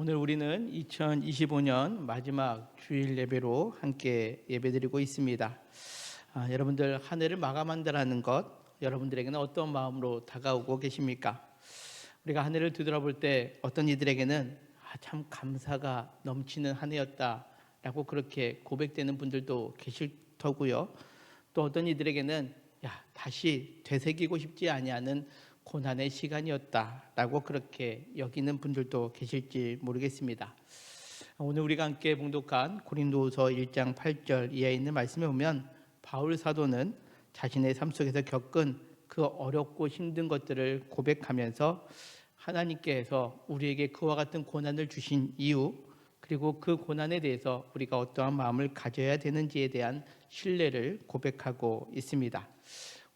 오늘 우리는 2025년 마지막 주일 예배로 함께 예배드리고 있습니다. 여러분들 한 해를 마감한다는 것, 여러분들에게는 어떤 마음으로 다가오고 계십니까? 우리가 한 해를 뒤돌아볼 때 어떤 이들에게는 참 감사가 넘치는 한 해였다라고 그렇게 고백되는 분들도 계실 터고요. 또 어떤 이들에게는 다시 되새기고 싶지 아니하는 고난의 시간이었다라고 그렇게 여기는 분들도 계실지 모르겠습니다. 오늘 우리가 함께 봉독한 고린도후서 1장 8절 이하에 있는 말씀에 보면 바울 사도는 자신의 삶 속에서 겪은 그 어렵고 힘든 것들을 고백하면서 하나님께서 우리에게 그와 같은 고난을 주신 이유, 그리고 그 고난에 대해서 우리가 어떠한 마음을 가져야 되는지에 대한 신뢰를 고백하고 있습니다.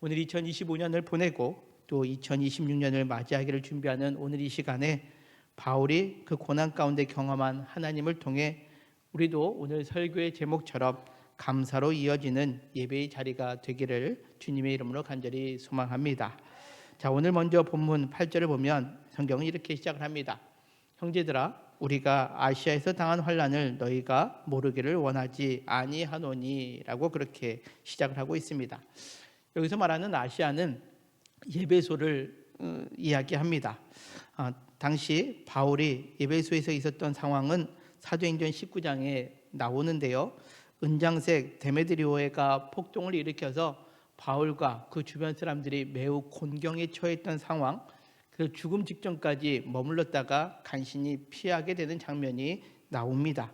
오늘 2025년을 보내고 또 2026년을 맞이하기를 준비하는 오늘 이 시간에 바울이 그 고난 가운데 경험한 하나님을 통해 우리도 오늘 설교의 제목처럼 감사로 이어지는 예배의 자리가 되기를 주님의 이름으로 간절히 소망합니다. 자, 오늘 먼저 본문 8절을 보면 성경은 이렇게 시작을 합니다. 형제들아, 우리가 아시아에서 당한 환난을 너희가 모르기를 원하지 아니하노니라고 그렇게 시작을 하고 있습니다. 여기서 말하는 아시아는 예배소를 이야기합니다. 당시 바울이 예배소에서 있었던 상황은 사도행전 19장에 나오는데요. 은장색 데메드리오가 폭동을 일으켜서 바울과 그 주변 사람들이 매우 곤경에 처했던 상황, 그 죽음 직전까지 머물렀다가 간신히 피하게 되는 장면이 나옵니다.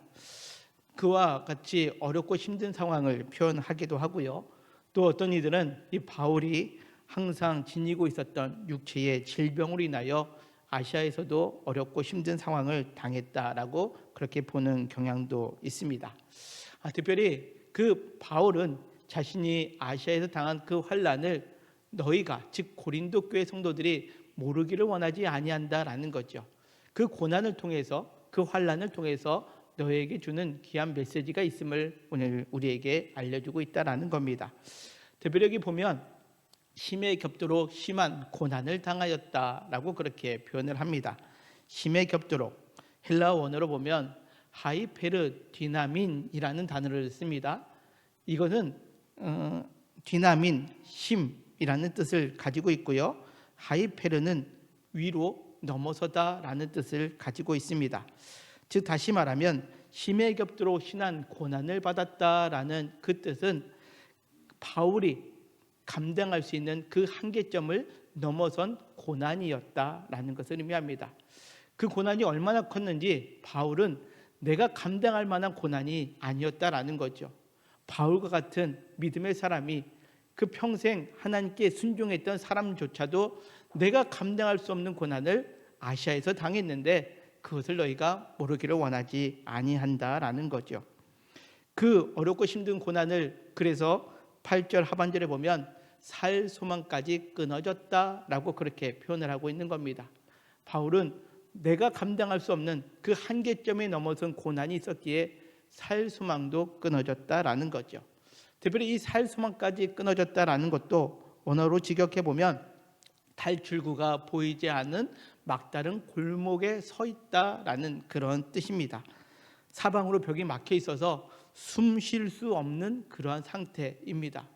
그와 같이 어렵고 힘든 상황을 표현하기도 하고요. 또 어떤 이들은 이 바울이 항상 지니고 있었던 육체의 질병으로 인하여 아시아에서도 어렵고 힘든 상황을 당했다라고 그렇게 보는 경향도 있습니다. 특별히 그 바울은 자신이 아시아에서 당한 그 환난을 너희가, 즉 고린도 교회 성도들이 모르기를 원하지 아니한다라는 거죠. 그 고난을 통해서, 그 환난을 통해서 너희에게 주는 귀한 메시지가 있음을 오늘 우리에게 알려주고 있다라는 겁니다. 특별히 여기 보면 심에 겹도록 심한 고난을 당하였다라고 그렇게 표현을 합니다. 심에 겹도록 헬라어 원어로 보면 하이페르디나민이라는 단어를 씁니다. 이거는 디나민, 심이라는 뜻을 가지고 있고요. 하이페르는 위로 넘어서다라는 뜻을 가지고 있습니다. 즉 다시 말하면 심에 겹도록 심한 고난을 받았다라는 그 뜻은 바울이 감당할 수 있는 그 한계점을 넘어선 고난이었다라는 것을 의미합니다. 그 고난이 얼마나 컸는지 바울은 내가 감당할 만한 고난이 아니었다라는 거죠. 바울과 같은 믿음의 사람이 그 평생 하나님께 순종했던 사람조차도 내가 감당할 수 없는 고난을 아시아에서 당했는데 그것을 너희가 모르기를 원하지 아니한다라는 거죠. 그 어렵고 힘든 고난을 그래서 8절 하반절에 보면 살 소망까지 끊어졌다라고 그렇게 표현을 하고 있는 겁니다. 바울은 내가 감당할 수 없는 그 한계점에 넘어선 고난이 있었기에 살 소망도 끊어졌다라는 거죠. 특별히 이 살 소망까지 끊어졌다라는 것도 언어로 직역해 보면 탈출구가 보이지 않는 막다른 골목에 서 있다라는 그런 뜻입니다. 사방으로 벽이 막혀 있어서 숨 쉴 수 없는 그러한 상태입니다.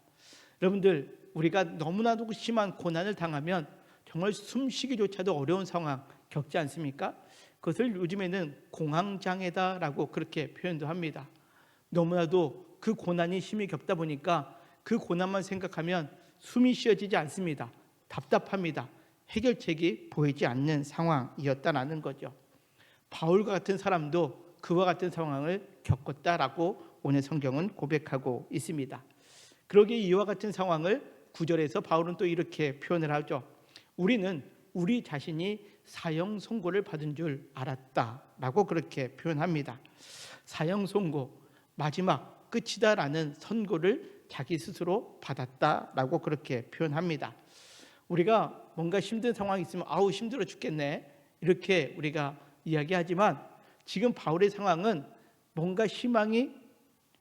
여러분들, 우리가 너무나도 심한 고난을 당하면 정말 숨쉬기조차도 어려운 상황 겪지 않습니까? 그것을 요즘에는 공황장애다라고 그렇게 표현도 합니다. 너무나도 그 고난이 심히 겪다 보니까 그 고난만 생각하면 숨이 쉬어지지 않습니다. 답답합니다. 해결책이 보이지 않는 상황이었다라는 거죠. 바울과 같은 사람도 그와 같은 상황을 겪었다라고 오늘 성경은 고백하고 있습니다. 그러기에 이와 같은 상황을 9절에서 바울은 또 이렇게 표현을 하죠. 우리는 우리 자신이 사형 선고를 받은 줄 알았다라고 그렇게 표현합니다. 사형 선고, 마지막 끝이다라는 선고를 자기 스스로 받았다라고 그렇게 표현합니다. 우리가 뭔가 힘든 상황이 있으면 아우 힘들어 죽겠네 이렇게 우리가 이야기하지만 지금 바울의 상황은 뭔가 희망이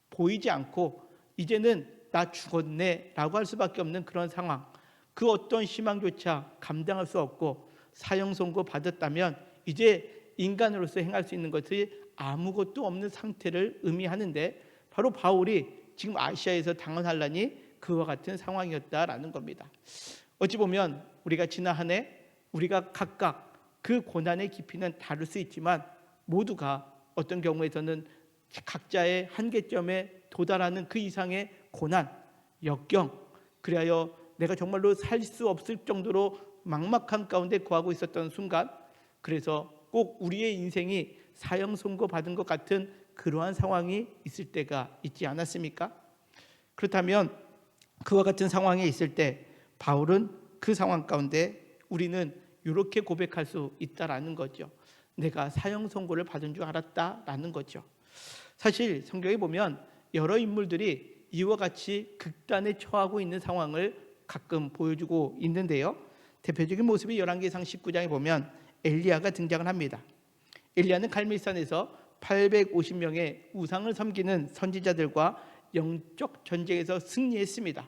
보이지 않고 이제는 나 죽었네 라고 할 수밖에 없는 그런 상황, 그 어떤 희망조차 감당할 수 없고 사형 선고 받았다면 이제 인간으로서 행할 수 있는 것이 아무것도 없는 상태를 의미하는데, 바로 바울이 지금 아시아에서 당한 환란이 그와 같은 상황이었다라는 겁니다. 어찌 보면 우리가 지난 한 해 우리가 각각 그 고난의 깊이는 다를 수 있지만, 모두가 어떤 경우에서는 각자의 한계점에 도달하는 그 이상의 고난, 역경, 그리하여 내가 정말로 살 수 없을 정도로 막막한 가운데 거하고 있었던 순간, 그래서 꼭 우리의 인생이 사형 선고받은 것 같은 그러한 상황이 있을 때가 있지 않았습니까? 그렇다면 그와 같은 상황에 있을 때 바울은 그 상황 가운데 우리는 이렇게 고백할 수 있다라는 거죠. 내가 사형 선고를 받은 줄 알았다라는 거죠. 사실 성경에 보면 여러 인물들이 이와 같이 극단에 처하고 있는 상황을 가끔 보여주고 있는데요. 대표적인 모습이 열왕기상 19장에 보면 엘리야가 등장을 합니다. 엘리야는 갈멜산에서 850명의 우상을 섬기는 선지자들과 영적 전쟁에서 승리했습니다.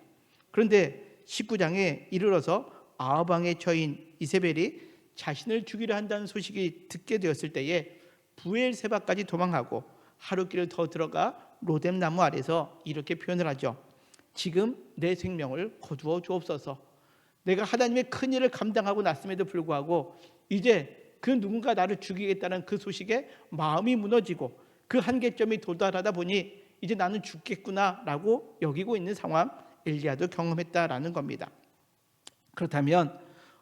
그런데 19장에 이르러서 아합 왕의 처인 이세벨이 자신을 죽이려 한다는 소식이 듣게 되었을 때에 부엘세바까지 도망하고 하루길을 더 들어가 로뎀 나무 아래서 이렇게 표현을 하죠. 지금 내 생명을 거두어 주옵소서. 내가 하나님의 큰 일을 감당하고 났음에도 불구하고 이제 그 누군가 나를 죽이겠다는 그 소식에 마음이 무너지고 그 한계점이 도달하다 보니 이제 나는 죽겠구나라고 여기고 있는 상황, 엘리야도 경험했다라는 겁니다. 그렇다면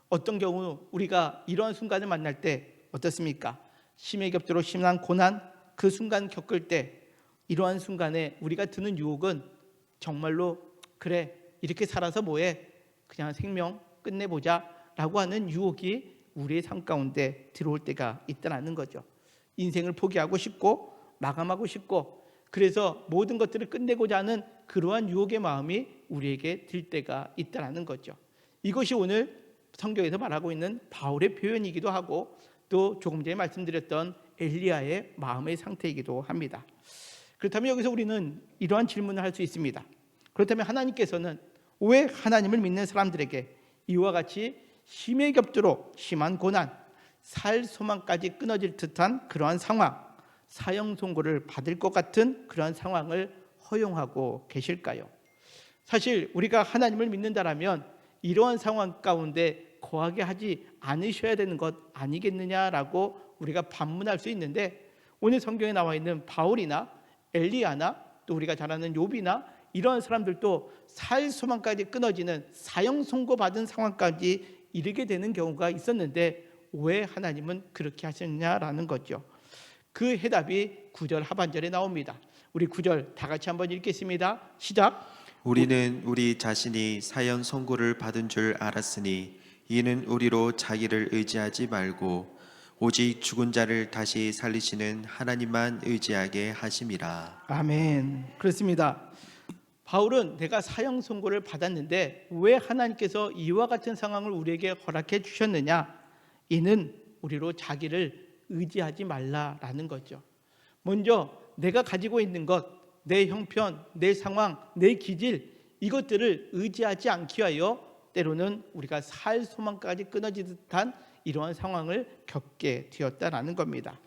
어떤 경우 우리가 이러한 순간을 만날 때 어떻습니까? 심히 겹도록 심한 고난, 그 순간 겪을 때 이러한 순간에 우리가 드는 유혹은 정말로 그래 이렇게 살아서 뭐해, 그냥 생명 끝내보자 라고 하는 유혹이 우리의 삶 가운데 들어올 때가 있다는 거죠. 인생을 포기하고 싶고 마감하고 싶고, 그래서 모든 것들을 끝내고자 하는 그러한 유혹의 마음이 우리에게 들 때가 있다는 거죠. 이것이 오늘 성경에서 말하고 있는 바울의 표현이기도 하고, 또 조금 전에 말씀드렸던 엘리야의 마음의 상태이기도 합니다. 그렇다면 여기서 우리는 이러한 질문을 할 수 있습니다. 그렇다면 하나님께서는 왜 하나님을 믿는 사람들에게 이와 같이 심히 겹도록 심한 고난, 살 소망까지 끊어질 듯한 그러한 상황, 사형 선고를 받을 것 같은 그러한 상황을 허용하고 계실까요? 사실 우리가 하나님을 믿는다라면 이러한 상황 가운데 거하게 하지 않으셔야 되는 것 아니겠느냐라고 우리가 반문할 수 있는데, 오늘 성경에 나와 있는 바울이나 엘리야나 또 우리가 잘 아는 욥이나 이러한 사람들도 살 소망까지 끊어지는 사형 선고받은 상황까지 이르게 되는 경우가 있었는데 왜 하나님은 그렇게 하셨냐라는 거죠. 그 해답이 9절 하반절에 나옵니다. 우리 9절 다 같이 한번 읽겠습니다. 시작. 우리는 우리 자신이 사형 선고를 받은 줄 알았으니 이는 우리로 자기를 의지하지 말고 오직 죽은 자를 다시 살리시는 하나님만 의지하게 하심이라. 아멘. 그렇습니다. 바울은 내가 사형 선고를 받았는데 왜 하나님께서 이와 같은 상황을 우리에게 허락해 주셨느냐? 이는 우리로 자기를 의지하지 말라라는 거죠. 먼저 내가 가지고 있는 것, 내 형편, 내 상황, 내 기질, 이것들을 의지하지 않기 위하여 때로는 우리가 살 소망까지 끊어질 듯한 이러한 상황을 겪게 되었다라는 겁니다.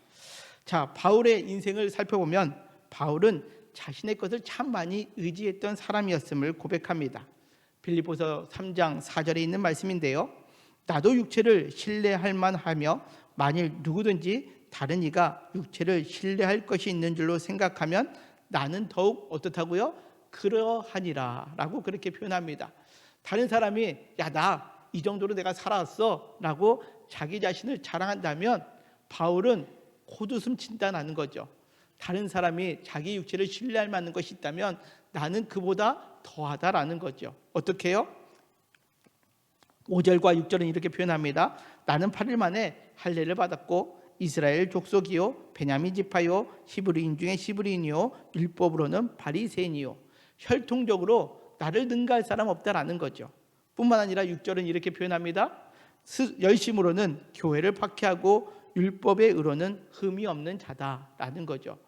자, 바울의 인생을 살펴보면 바울은 자신의 것을 참 많이 의지했던 사람이었음을 고백합니다. 빌립보서 3장 4절에 있는 말씀인데요. 나도 육체를 신뢰할 만하며 만일 누구든지 다른 이가 육체를 신뢰할 것이 있는 줄로 생각하면 나는 더욱 어떻다고요? 그러하니라 라고 그렇게 표현합니다. 다른 사람이 야, 나 이 정도로 내가 살아왔어 라고 자기 자신을 자랑한다면 바울은 콧웃음 친다는 거죠. 다른 사람이 자기 육체를 신뢰할 만한 것이 있다면 나는 그보다 더하다라는 거죠. 어떻게 해요? 5절과 6절은 이렇게 표현합니다. 나는 8일 만에 할례를 받았고 이스라엘 족속이요 베냐민 지파요 히브리인 중에 히브리인이요 율법으로는 바리새인이요. 혈통적으로 나를 능가할 사람 없다라는 거죠. 뿐만 아니라 6절은 이렇게 표현합니다. 열심으로는 교회를 박해하고 율법의 의로는 흠이 없는 자다라는 거죠.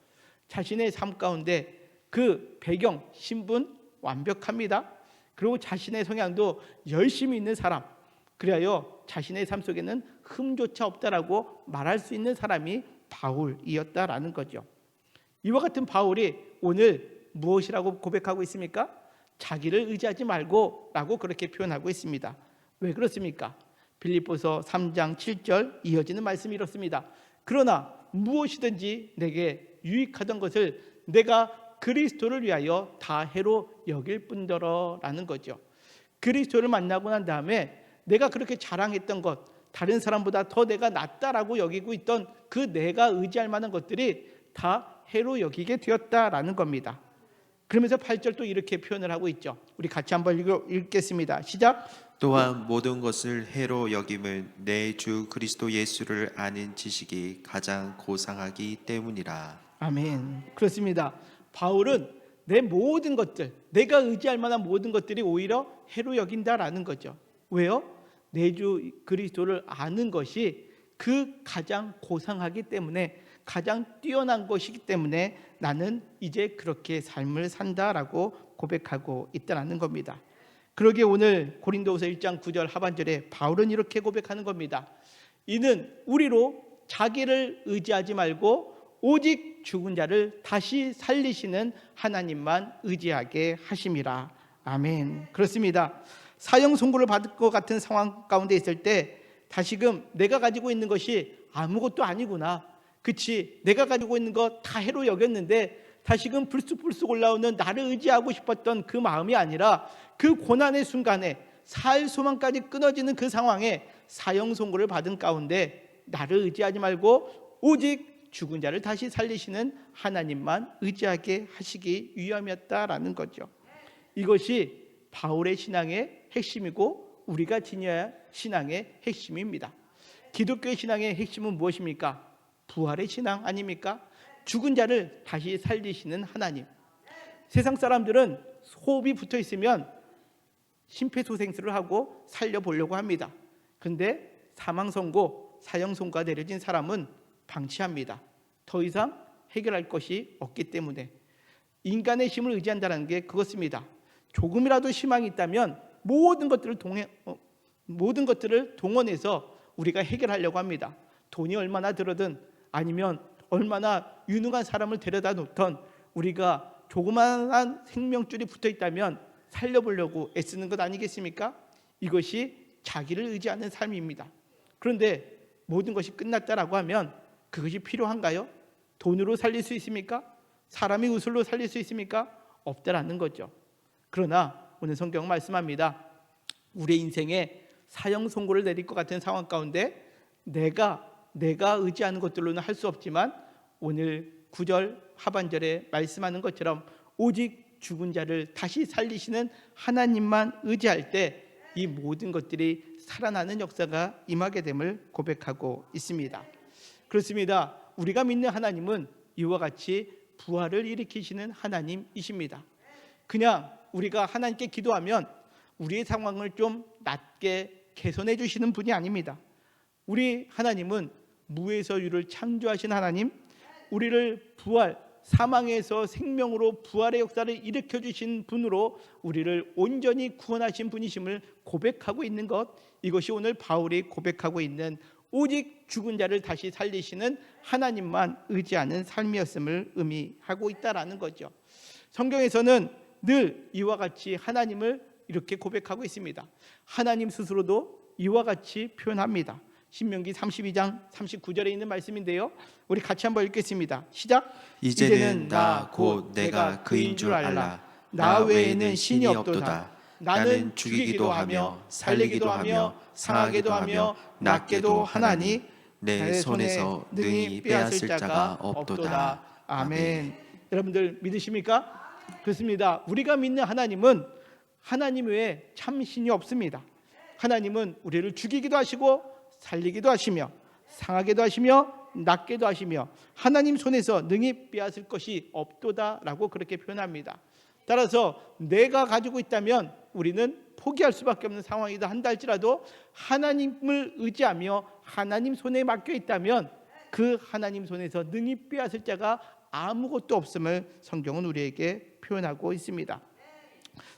자신의 삶 가운데 그 배경, 신분 완벽합니다. 그리고 자신의 성향도 열심히 있는 사람, 그리하여 자신의 삶 속에는 흠조차 없다라고 말할 수 있는 사람이 바울이었다라는 거죠. 이와 같은 바울이 오늘 무엇이라고 고백하고 있습니까? 자기를 의지하지 말고 라고 그렇게 표현하고 있습니다. 왜 그렇습니까? 빌립보서 3장 7절 이어지는 말씀이 이렇습니다. 그러나 무엇이든지 내게 유익하던 것을 내가 그리스도를 위하여 다 해로 여길 뿐더러 라는 거죠. 그리스도를 만나고 난 다음에 내가 그렇게 자랑했던 것, 다른 사람보다 더 내가 낫다라고 여기고 있던 그 내가 의지할 만한 것들이 다 해로 여기게 되었다라는 겁니다. 그러면서 8절 또 이렇게 표현을 하고 있죠. 우리 같이 한번 읽겠습니다. 시작. 또한 모든 것을 해로 여김은 내 주 그리스도 예수를 아는 지식이 가장 고상하기 때문이라. 아멘. 그렇습니다. 바울은 내 모든 것들, 내가 의지할 만한 모든 것들이 오히려 해로 여긴다라는 거죠. 왜요? 내 주 그리스도를 아는 것이 그 가장 고상하기 때문에, 가장 뛰어난 것이기 때문에 나는 이제 그렇게 삶을 산다라고 고백하고 있다는 겁니다. 그러기에 오늘 고린도후서 1장 9절 하반절에 바울은 이렇게 고백하는 겁니다. 이는 우리로 자기를 의지하지 말고 오직 죽은 자를 다시 살리시는 하나님만 의지하게 하심이라. 아멘. 그렇습니다. 사형 선고를 받을 것 같은 상황 가운데 있을 때 다시금 내가 가지고 있는 것이 아무것도 아니구나, 그치, 내가 가지고 있는 거 다 해로 여겼는데 다시금 불쑥불쑥 올라오는 나를 의지하고 싶었던 그 마음이 아니라 그 고난의 순간에 살 소망까지 끊어지는 그 상황에 사형 선고를 받은 가운데 나를 의지하지 말고 오직 죽은 자를 다시 살리시는 하나님만 의지하게 하시기 위함이었다라는 거죠. 이것이 바울의 신앙의 핵심이고 우리가 지녀야 할 신앙의 핵심입니다. 기독교의 신앙의 핵심은 무엇입니까? 부활의 신앙 아닙니까? 죽은 자를 다시 살리시는 하나님. 세상 사람들은 호흡이 붙어 있으면 심폐소생술을 하고 살려보려고 합니다. 그런데 사망선고, 사형선고가 내려진 사람은 방치합니다. 더 이상 해결할 것이 없기 때문에. 인간의 힘을 의지한다는 게 그것입니다. 조금이라도 희망이 있다면 모든 것들을 동원해서 우리가 해결하려고 합니다. 돈이 얼마나 들어든, 아니면 얼마나 유능한 사람을 데려다 놓던, 우리가 조그마한 생명줄이 붙어 있다면 살려보려고 애쓰는 것 아니겠습니까? 이것이 자기를 의지하는 삶입니다. 그런데 모든 것이 끝났다라고 하면 그것이 필요한가요? 돈으로 살릴 수 있습니까? 사람이 의술로 살릴 수 있습니까? 없다라는 거죠. 그러나 오늘 성경은 말씀합니다. 우리의 인생에 사형 선고를 내릴 것 같은 상황 가운데 내가 의지하는 것들로는 할 수 없지만 오늘 9절 하반절에 말씀하는 것처럼 오직 죽은 자를 다시 살리시는 하나님만 의지할 때 이 모든 것들이 살아나는 역사가 임하게 됨을 고백하고 있습니다. 그렇습니다. 우리가 믿는 하나님은 이와 같이 부활을 일으키시는 하나님이십니다. 그냥 우리가 하나님께 기도하면 우리의 상황을 좀 낫게 개선해 주시는 분이 아닙니다. 우리 하나님은 무에서 유를 창조하신 하나님, 우리를 부활, 사망에서 생명으로 부활의 역사를 일으켜 주신 분으로 우리를 온전히 구원하신 분이심을 고백하고 있는 것, 이것이 오늘 바울이 고백하고 있는 오직 죽은 자를 다시 살리시는 하나님만 의지하는 삶이었음을 의미하고 있다라는 거죠. 성경에서는 늘 이와 같이 하나님을 이렇게 고백하고 있습니다. 하나님 스스로도 이와 같이 표현합니다. 신명기 32장 39절에 있는 말씀인데요, 우리 같이 한번 읽겠습니다. 시작. 이제는 나 곧 내가 그인 줄 알라. 나 외에는 신이 없도다. 나는 죽이기도 하며 살리기도 하며 상하게도 하며 낫게도 하나니 내 손에서 능히 빼앗을 자가 없도다. 아멘. 여러분들 믿으십니까? 그렇습니다. 우리가 믿는 하나님은 하나님 외에 참 신이 없습니다. 하나님은 우리를 죽이기도 하시고 살리기도 하시며 상하게도 하시며 낫게도 하시며 하나님 손에서 능히 빼앗을 것이 없도다라고 그렇게 표현합니다. 따라서 내가 가지고 있다면 우리는 포기할 수밖에 없는 상황이다 한다 할지라도 하나님을 의지하며 하나님 손에 맡겨 있다면 그 하나님 손에서 능히 빼앗을 자가 아무것도 없음을 성경은 우리에게 표현하고 있습니다.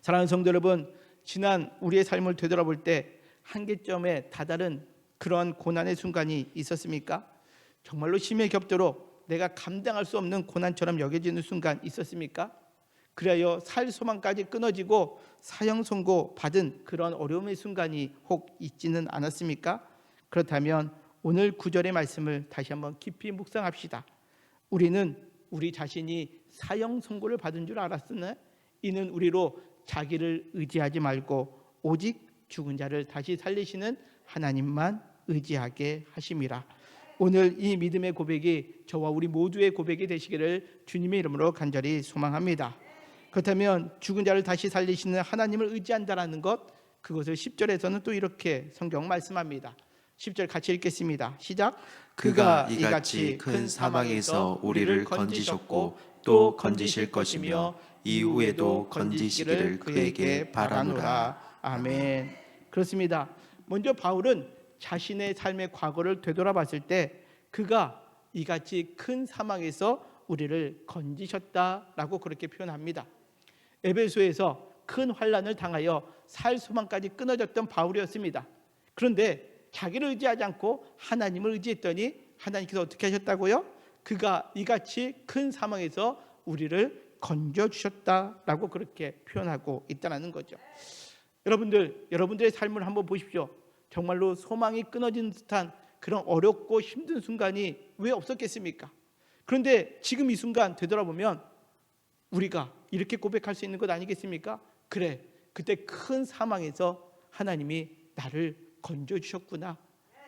사랑하는 성도 여러분, 지난 우리의 삶을 되돌아볼 때 한계점에 다다른 그런 고난의 순간이 있었습니까? 정말로 심히 겹도록 내가 감당할 수 없는 고난처럼 여겨지는 순간 있었습니까? 그리하여 살 소망까지 끊어지고 사형 선고 받은 그런 어려움의 순간이 혹 있지는 않았습니까? 그렇다면 오늘 구절의 말씀을 다시 한번 깊이 묵상합시다. 우리는 우리 자신이 사형 선고를 받은 줄 알았으나 이는 우리로 자기를 의지하지 말고 오직 죽은 자를 다시 살리시는 하나님만 의지하게 하심이라. 오늘 이 믿음의 고백이 저와 우리 모두의 고백이 되시기를 주님의 이름으로 간절히 소망합니다. 그렇다면 죽은 자를 다시 살리시는 하나님을 의지한다라는 것, 그것을 10절에서는 또 이렇게 성경 말씀합니다. 10절 같이 읽겠습니다. 시작. 그가 이같이 큰 사망에서 우리를 건지셨고 또 건지실 것이며 이후에도 건지시기를 그에게 바라노라. 아멘. 그렇습니다. 먼저 바울은 자신의 삶의 과거를 되돌아봤을 때 그가 이같이 큰 사망에서 우리를 건지셨다라고 그렇게 표현합니다. 에베소에서 큰 환난을 당하여 살 소망까지 끊어졌던 바울이었습니다. 그런데 자기를 의지하지 않고 하나님을 의지했더니 하나님께서 어떻게 하셨다고요? 그가 이같이 큰 사망에서 우리를 건져주셨다라고 그렇게 표현하고 있다는 거죠. 여러분들의 삶을 한번 보십시오. 정말로 소망이 끊어진 듯한 그런 어렵고 힘든 순간이 왜 없었겠습니까? 그런데 지금 이 순간 되돌아보면 우리가 이렇게 고백할 수 있는 것 아니겠습니까? 그래, 그때 큰 사망에서 하나님이 나를 건져주셨구나,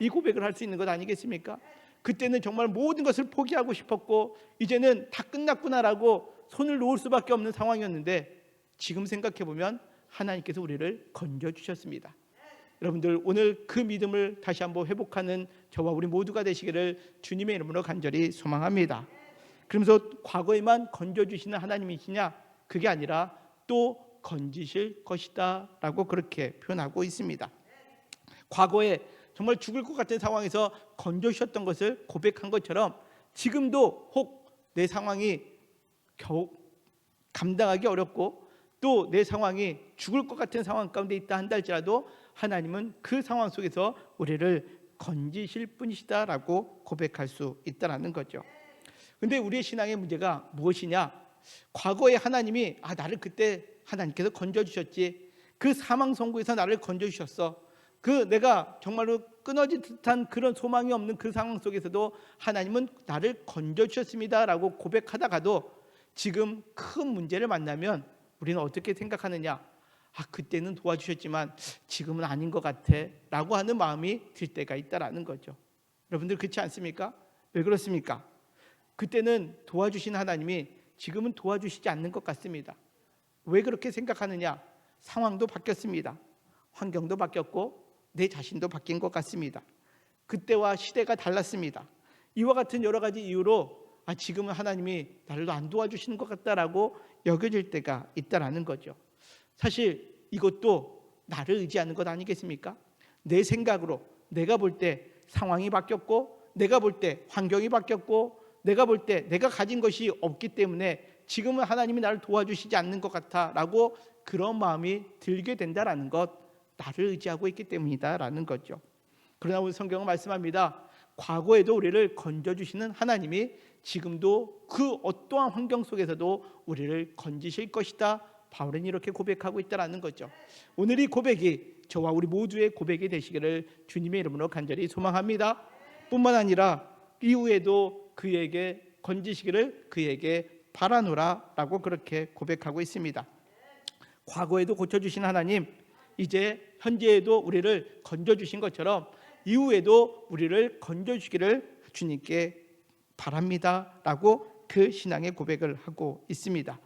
이 고백을 할 수 있는 것 아니겠습니까? 그때는 정말 모든 것을 포기하고 싶었고 이제는 다 끝났구나라고 손을 놓을 수밖에 없는 상황이었는데 지금 생각해보면 하나님께서 우리를 건져주셨습니다. 여러분들, 오늘 그 믿음을 다시 한번 회복하는 저와 우리 모두가 되시기를 주님의 이름으로 간절히 소망합니다. 그러면서 과거에만 건져주시는 하나님이시냐? 그게 아니라 또 건지실 것이다 라고 그렇게 표현하고 있습니다. 과거에 정말 죽을 것 같은 상황에서 건져주셨던 것을 고백한 것처럼 지금도 혹 내 상황이 겨우 감당하기 어렵고 또 내 상황이 죽을 것 같은 상황 가운데 있다 한다 할지라도 하나님은 그 상황 속에서 우리를 건지실 분이시다라고 고백할 수 있다는 거죠. 근데 우리의 신앙의 문제가 무엇이냐? 과거에 하나님이 나를 그때 하나님께서 건져주셨지, 그 사망 선고에서 나를 건져주셨어, 그 내가 정말로 끊어진 듯한 그런 소망이 없는 그 상황 속에서도 하나님은 나를 건져주셨습니다라고 고백하다가도 지금 큰 문제를 만나면 우리는 어떻게 생각하느냐? 그때는 도와주셨지만 지금은 아닌 것 같아 라고 하는 마음이 들 때가 있다라는 거죠. 여러분들 그렇지 않습니까? 왜 그렇습니까? 그때는 도와주신 하나님이 지금은 도와주시지 않는 것 같습니다. 왜 그렇게 생각하느냐? 상황도 바뀌었습니다. 환경도 바뀌었고 내 자신도 바뀐 것 같습니다. 그때와 시대가 달랐습니다. 이와 같은 여러 가지 이유로 지금은 하나님이 나를 안 도와주시는 것 같다라고 여겨질 때가 있다라는 거죠. 사실 이것도 나를 의지하는 것 아니겠습니까? 내 생각으로 내가 볼 때 상황이 바뀌었고 내가 볼 때 환경이 바뀌었고 내가 볼 때 내가 가진 것이 없기 때문에 지금은 하나님이 나를 도와주시지 않는 것 같아라고 그런 마음이 들게 된다라는 것, 나를 의지하고 있기 때문이다라는 거죠. 그러나 오늘 성경은 말씀합니다. 과거에도 우리를 건져주시는 하나님이 지금도 그 어떠한 환경 속에서도 우리를 건지실 것이다. 바울은 이렇게 고백하고 있다는 거죠. 오늘 이 고백이 저와 우리 모두의 고백이 되시기를 주님의 이름으로 간절히 소망합니다. 뿐만 아니라 이후에도 그에게 건지시기를 그에게 바라노라 라고 그렇게 고백하고 있습니다. 과거에도 고쳐주신 하나님, 이제 현재에도 우리를 건져주신 것처럼 이후에도 우리를 건져주기를 주님께 바랍니다 라고 그 신앙의 고백을 하고 있습니다.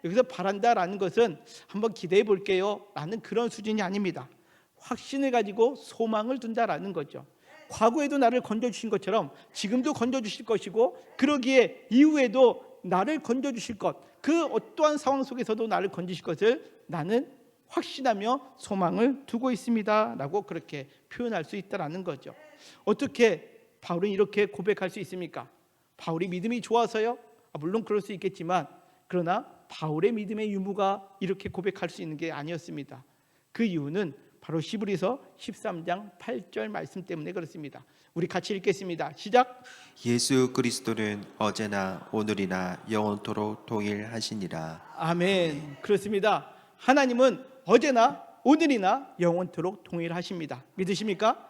여기서 바란다라는 것은 한번 기대해 볼게요 라는 그런 수준이 아닙니다. 확신을 가지고 소망을 둔다라는 거죠. 과거에도 나를 건져주신 것처럼 지금도 건져주실 것이고 그러기에 이후에도 나를 건져주실 것, 그 어떠한 상황 속에서도 나를 건지실 것을 나는 확신하며 소망을 두고 있습니다 라고 그렇게 표현할 수 있다는 거죠. 어떻게 바울은 이렇게 고백할 수 있습니까? 바울이 믿음이 좋아서요? 물론 그럴 수 있겠지만 그러나 바울의 믿음의 유무가 이렇게 고백할 수 있는 게 아니었습니다. 그 이유는 바로 히브리서 13장 8절 말씀 때문에 그렇습니다. 우리 같이 읽겠습니다. 시작. 예수 그리스도는 어제나 오늘이나 영원토록 동일하시니라. 아멘. 그렇습니다. 하나님은 어제나 오늘이나 영원토록 동일하십니다. 믿으십니까?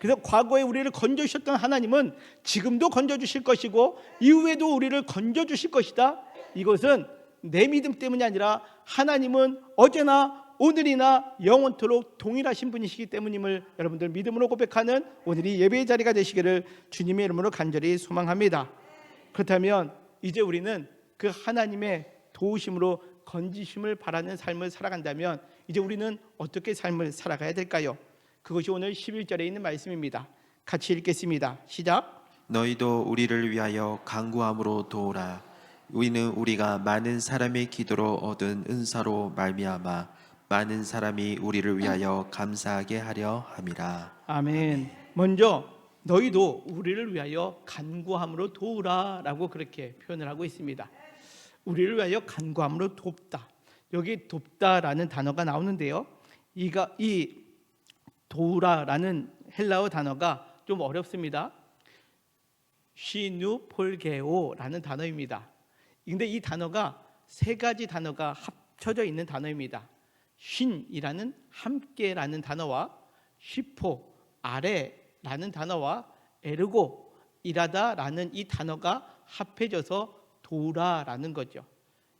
그래서 과거에 우리를 건져주셨던 하나님은 지금도 건져주실 것이고 이후에도 우리를 건져주실 것이다. 이것은 내 믿음 때문이 아니라 하나님은 어제나 오늘이나 영원토록 동일하신 분이시기 때문임을 여러분들 믿음으로 고백하는 오늘이 예배의 자리가 되시기를 주님의 이름으로 간절히 소망합니다. 그렇다면 이제 우리는 그 하나님의 도우심으로 건지심을 바라는 삶을 살아간다면 이제 우리는 어떻게 삶을 살아가야 될까요? 그것이 오늘 11절에 있는 말씀입니다. 같이 읽겠습니다. 시작. 너희도 우리를 위하여 간구함으로 도우라. 우리는 우리가 많은 사람의 기도로 얻은 은사로 말미암아 많은 사람이 우리를 위하여 감사하게 하려 함이라. 아멘. 먼저 너희도 우리를 위하여 간구함으로 도우라라고 그렇게 표현을 하고 있습니다. 우리를 위하여 간구함으로 돕다. 여기 돕다라는 단어가 나오는데요. 이 도우라라는 헬라어 단어가 좀 어렵습니다. 시누폴게오라는 단어입니다. 근데 이 단어가 세 가지 단어가 합쳐져 있는 단어입니다. 쉰이라는 함께라는 단어와 시포 아래라는 단어와 에르고 일하다라는 이 단어가 합해져서 도우라라는 거죠.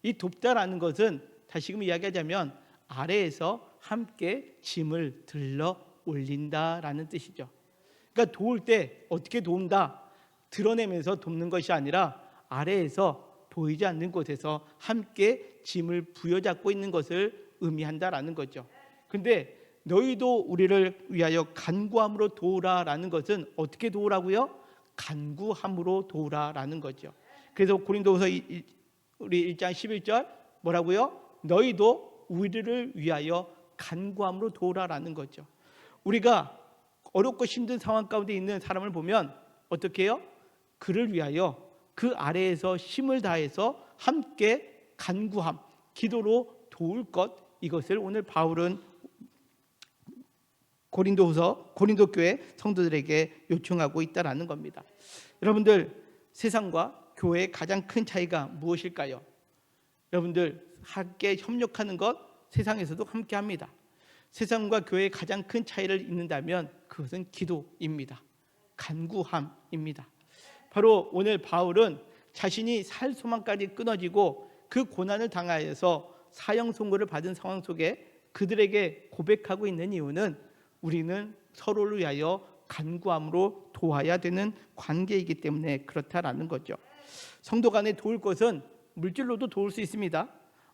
이 돕다라는 것은 다시금 이야기하자면 아래에서 함께 짐을 들러 올린다라는 뜻이죠. 그러니까 도울 때 어떻게 도운다? 드러내면서 돕는 것이 아니라 아래에서 보이지 않는 곳에서 함께 짐을 부여잡고 있는 것을 의미한다라는 거죠. 근데 너희도 우리를 위하여 간구함으로 도우라라는 것은 어떻게 도우라고요? 간구함으로 도우라라는 거죠. 그래서 고린도후서 우리 1장 11절 뭐라고요? 너희도 우리를 위하여 간구함으로 도우라라는 거죠. 우리가 어렵고 힘든 상황 가운데 있는 사람을 보면 어떻게 해요? 그를 위하여 그 아래에서 힘을 다해서 함께 간구함, 기도로 도울 것, 이것을 오늘 바울은 고린도 교회 성도들에게 요청하고 있다라는 겁니다. 여러분들, 세상과 교회의 가장 큰 차이가 무엇일까요? 여러분들, 함께 협력하는 것 세상에서도 함께 합니다. 세상과 교회의 가장 큰 차이를 잇는다면 그것은 기도입니다. 간구함입니다. 바로 오늘 바울은 자신이 살 소망까지 끊어지고 그 고난을 당하여서 사형 선고를 받은 상황 속에 그들에게 고백하고 있는 이유는 우리는 서로를 위하여 간구함으로 도와야 되는 관계이기 때문에 그렇다라는 거죠. 성도 간에 도울 것은 물질로도 도울 수 있습니다.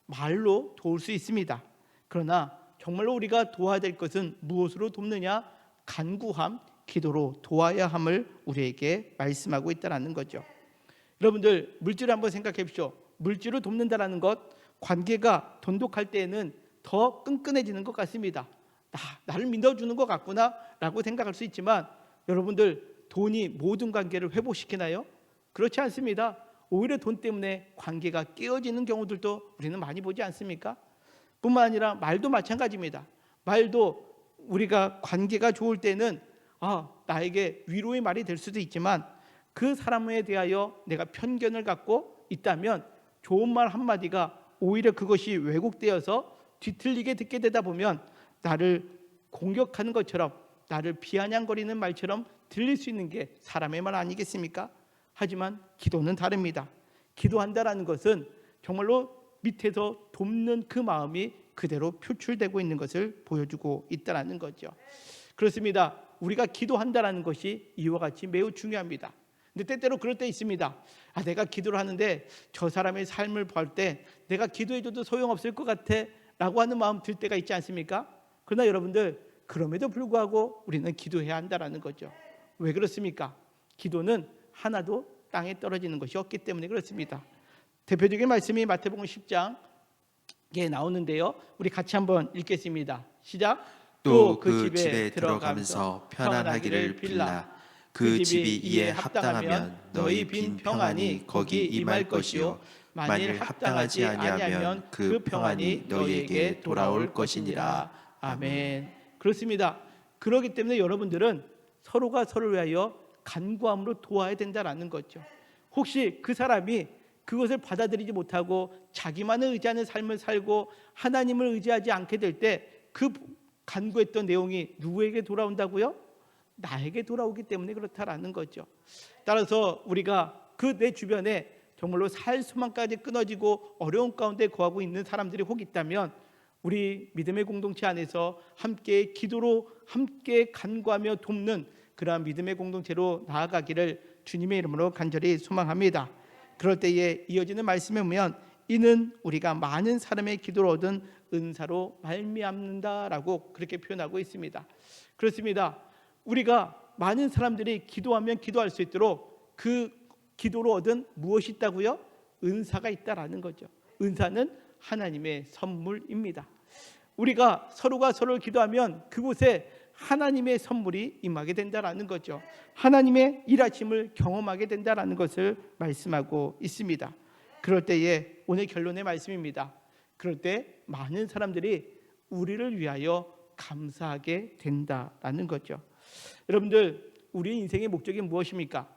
말로 도울 수 있습니다. 그러나 정말로 우리가 도와야 될 것은 무엇으로 돕느냐? 간구함, 기도로 도와야 함을 우리에게 말씀하고 있다는 거죠. 여러분들, 물질을 한번 생각해 보십시오. 물질로 돕는다는 것, 관계가 돈독할 때에는 더 끈끈해지는 것 같습니다. 나를 믿어주는 것 같구나 라고 생각할 수 있지만 여러분들, 돈이 모든 관계를 회복시키나요? 그렇지 않습니다. 오히려 돈 때문에 관계가 깨어지는 경우들도 우리는 많이 보지 않습니까? 뿐만 아니라 말도 마찬가지입니다. 말도 우리가 관계가 좋을 때는 나에게 위로의 말이 될 수도 있지만 그 사람에 대하여 내가 편견을 갖고 있다면 좋은 말 한마디가 오히려 그것이 왜곡되어서 뒤틀리게 듣게 되다 보면 나를 공격하는 것처럼, 나를 비아냥거리는 말처럼 들릴 수 있는 게 사람의 말 아니겠습니까? 하지만 기도는 다릅니다. 기도한다라는 것은 정말로 밑에서 돕는 그 마음이 그대로 표출되고 있는 것을 보여주고 있다는 거죠. 그렇습니다. 우리가 기도한다라는 것이 이와 같이 매우 중요합니다. 근데 때때로 그럴 때 있습니다. 내가 기도를 하는데 저 사람의 삶을 볼 때 내가 기도해줘도 소용없을 것 같아 라고 하는 마음 들 때가 있지 않습니까? 그러나 여러분들, 그럼에도 불구하고 우리는 기도해야 한다는 거죠. 왜 그렇습니까? 기도는 하나도 땅에 떨어지는 것이 없기 때문에 그렇습니다. 대표적인 말씀이 마태복음 10장에 나오는데요. 우리 같이 한번 읽겠습니다. 시작. 또 그 집에 들어가면서 편안하기를 빌라. 그 집이 이에 합당하면 너희 빈 평안이 거기 임할 것이요 만일 합당하지 아니하면 그 평안이 너희에게 돌아올 것이니라. 아멘. 그렇습니다. 그렇기 때문에 여러분들은 서로가 서로를 위하여 간구함으로 도와야 된다라는 거죠. 혹시 그 사람이 그것을 받아들이지 못하고 자기만을 의지하는 삶을 살고 하나님을 의지하지 않게 될 때 그 간구했던 내용이 누구에게 돌아온다고요? 나에게 돌아오기 때문에 그렇다라는 거죠. 따라서 우리가 그 내 주변에 정말로 살 소망까지 끊어지고 어려운 가운데 거하고 있는 사람들이 혹 있다면 우리 믿음의 공동체 안에서 함께 기도로 함께 간구하며 돕는 그러한 믿음의 공동체로 나아가기를 주님의 이름으로 간절히 소망합니다. 그럴 때에 이어지는 말씀에 보면 이는 우리가 많은 사람의 기도를 얻은 은사로 말미암는다라고 그렇게 표현하고 있습니다. 그렇습니다. 우리가 많은 사람들이 기도하면 기도할 수 있도록 그 기도로 얻은 무엇이 있다고요? 은사가 있다라는 거죠. 은사는 하나님의 선물입니다. 우리가 서로가 서로를 기도하면 그곳에 하나님의 선물이 임하게 된다라는 거죠. 하나님의 일하심을 경험하게 된다라는 것을 말씀하고 있습니다. 그럴 때에 오늘 결론의 말씀입니다. 그럴 때 많은 사람들이 우리를 위하여 감사하게 된다라는 거죠. 여러분들, 우리의 인생의 목적이 무엇입니까?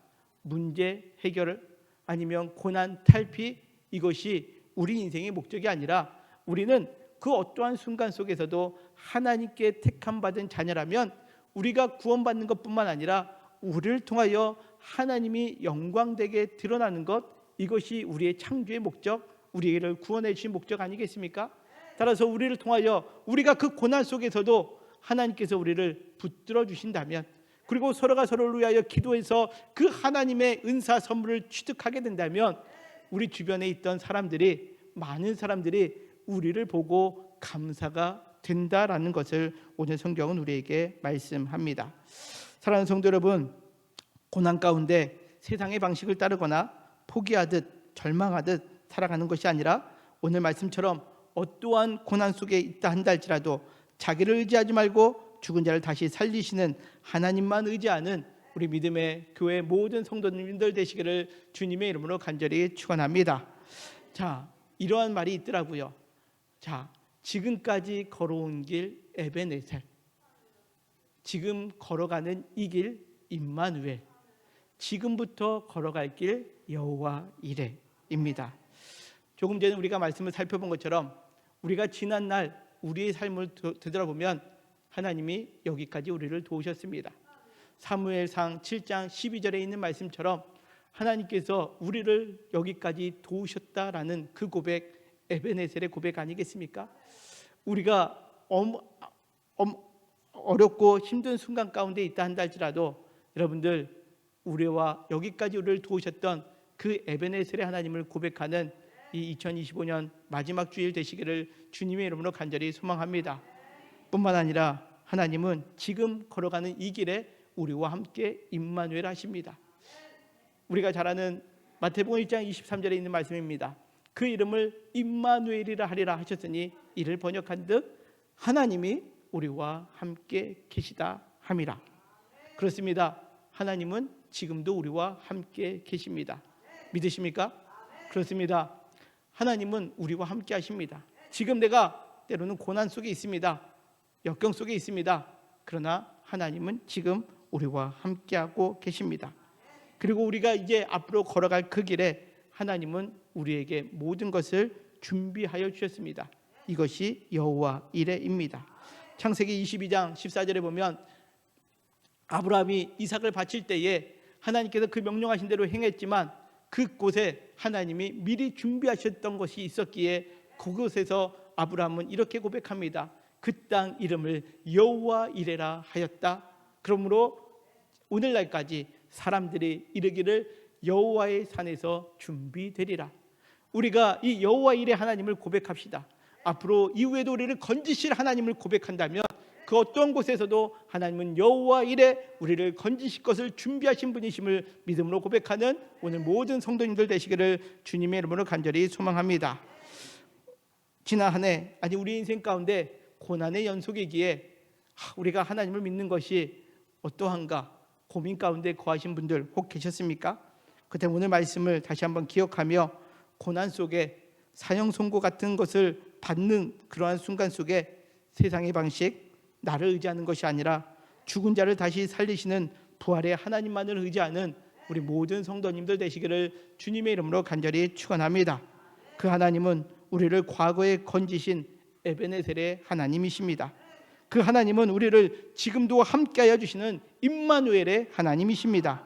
문제 해결을 아니면 고난 탈피, 이것이 우리 인생의 목적이 아니라 우리는 그 어떠한 순간 속에서도 하나님께 택함 받은 자녀라면 우리가 구원받는 것뿐만 아니라 우리를 통하여 하나님이 영광되게 드러나는 것, 이것이 우리의 창조의 목적, 우리를 구원해 주신 목적 아니겠습니까? 따라서 우리를 통하여 우리가 그 고난 속에서도 하나님께서 우리를 붙들어 주신다면, 그리고 서로가 서로를 위하여 기도해서 그 하나님의 은사 선물을 취득하게 된다면 우리 주변에 있던 사람들이, 많은 사람들이 우리를 보고 감사가 된다라는 것을 오늘 성경은 우리에게 말씀합니다. 사랑하는 성도 여러분, 고난 가운데 세상의 방식을 따르거나 포기하듯 절망하듯 살아가는 것이 아니라 오늘 말씀처럼 어떠한 고난 속에 있다 한다 할지라도 자기를 의지하지 말고 죽은 자를 다시 살리시는 하나님만 의지하는 우리 믿음의 교회 모든 성도님들 되시기를 주님의 이름으로 간절히 축원합니다. 자, 이러한 말이 있더라고요. 자, 지금까지 걸어온 길 에베네셀, 지금 걸어가는 이 길 임마누엘, 지금부터 걸어갈 길 여호와 이레입니다. 조금 전에 우리가 말씀을 살펴본 것처럼 우리가 지난 날 우리의 삶을 되돌아보면 하나님이 여기까지 우리를 도우셨습니다. 사무엘상 7장 12절에 있는 말씀처럼 하나님께서 우리를 여기까지 도우셨다라는 그 고백, 에베네셀의 고백 아니겠습니까? 우리가 어렵고 힘든 순간 가운데 있다 한다 할지라도 여러분들, 우리와 여기까지 우리를 도우셨던 그 에베네셀의 하나님을 고백하는 이 2025년 마지막 주일 되시기를 주님의 이름으로 간절히 소망합니다. 뿐만 아니라 하나님은 지금 걸어가는 이 길에 우리와 함께 임마누엘 하십니다. 우리가 잘 아는 마태복음 1장 23절에 있는 말씀입니다. 그 이름을 임마누엘이라 하리라 하셨으니 이를 번역한 듯 하나님이 우리와 함께 계시다 함이라. 그렇습니다. 하나님은 지금도 우리와 함께 계십니다. 믿으십니까? 그렇습니다. 하나님은 우리와 함께 하십니다. 지금 내가 때로는 고난 속에 있습니다. 역경 속에 있습니다. 그러나 하나님은 지금 우리와 함께하고 계십니다. 그리고 우리가 이제 앞으로 걸어갈 그 길에 하나님은 우리에게 모든 것을 준비하여 주셨습니다. 이것이 여호와 이레입니다. 창세기 22장 14절에 보면 아브라함이 이삭을 바칠 때에 하나님께서 그 명령하신 대로 행했지만 그곳에 하나님이 미리 준비하셨던 것이 있었기에 그곳에서 아브라함은 이렇게 고백합니다. 그 땅 이름을 여호와 이레라 하였다. 그러므로 오늘날까지 사람들이 이르기를 여호와의 산에서 준비되리라. 우리가 이 여호와 이레 하나님을 고백합시다. 앞으로 이후에도 우리를 건지실 하나님을 고백한다면 그 어떤 곳에서도 하나님은 여호와 이레 우리를 건지실 것을 준비하신 분이심을 믿음으로 고백하는 오늘 모든 성도님들 되시기를 주님의 이름으로 간절히 소망합니다. 지난 한 해, 아니 우리 인생 가운데 고난의 연속이기에 우리가 하나님을 믿는 것이 어떠한가 고민 가운데 거하신 분들 혹 계셨습니까? 그때 오늘 말씀을 다시 한번 기억하며 고난 속에 사형 선고 같은 것을 받는 그러한 순간 속에 세상의 방식, 나를 의지하는 것이 아니라 죽은 자를 다시 살리시는 부활의 하나님만을 의지하는 우리 모든 성도님들 되시기를 주님의 이름으로 간절히 축원합니다. 그 하나님은 우리를 과거에 건지신 에베네셀의 하나님이십니다. 그 하나님은 우리를 지금도 함께하여 주시는 임마누엘의 하나님이십니다.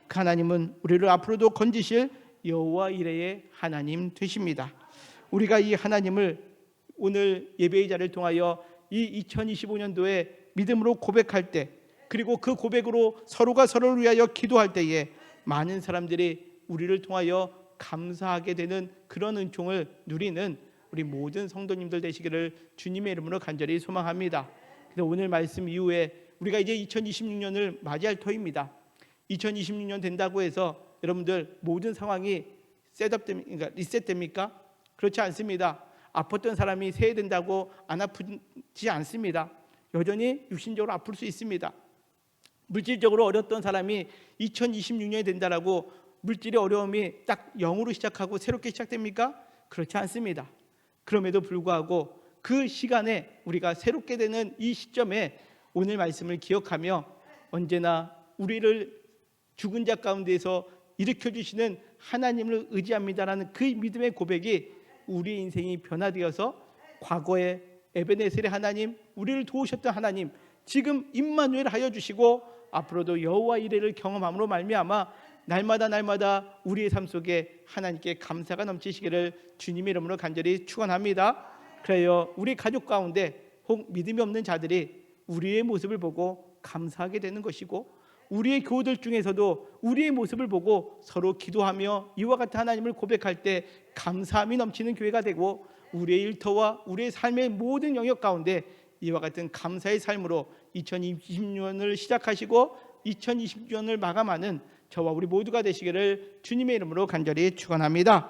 그 하나님은 우리를 앞으로도 건지실 여호와 이레의 하나님 되십니다. 우리가 이 하나님을 오늘 예배의 자리를 통하여 이 2025년도에 믿음으로 고백할 때, 그리고 그 고백으로 서로가 서로를 위하여 기도할 때에 많은 사람들이 우리를 통하여 감사하게 되는 그런 은총을 누리는 우리 모든 성도님들 되시기를 주님의 이름으로 간절히 소망합니다. 그래서 오늘 말씀 이후에 우리가 이제 2026년을 맞이할 터입니다. 2026년 된다고 해서 여러분들 모든 상황이 그러니까 리셋됩니까? 그렇지 않습니다. 아팠던 사람이 새해 된다고 안 아프지 않습니다. 여전히 육신적으로 아플 수 있습니다. 물질적으로 어렸던 사람이 2026년이 된다라고 물질의 어려움이 딱 0으로 시작하고 새롭게 시작됩니까? 그렇지 않습니다. 그럼에도 불구하고 그 시간에 우리가 새롭게 되는 이 시점에 오늘 말씀을 기억하며 언제나 우리를 죽은 자 가운데서 일으켜 주시는 하나님을 의지합니다라는 그 믿음의 고백이 우리 인생이 변화되어서 과거에 에베네셀의 하나님, 우리를 도우셨던 하나님, 지금 임마누엘 하여 주시고 앞으로도 여호와 이레를 경험함으로 말미암아 날마다 우리의 삶 속에 하나님께 감사가 넘치시기를 주님의 이름으로 간절히 축원합니다. 그래요, 우리 가족 가운데 혹 믿음이 없는 자들이 우리의 모습을 보고 감사하게 되는 것이고, 우리의 교우들 중에서도 우리의 모습을 보고 서로 기도하며 이와 같은 하나님을 고백할 때 감사함이 넘치는 교회가 되고, 우리의 일터와 우리의 삶의 모든 영역 가운데 이와 같은 감사의 삶으로 2020년을 시작하시고 2020년을 마감하는 저와 우리 모두가 되시기를 주님의 이름으로 간절히 축원합니다.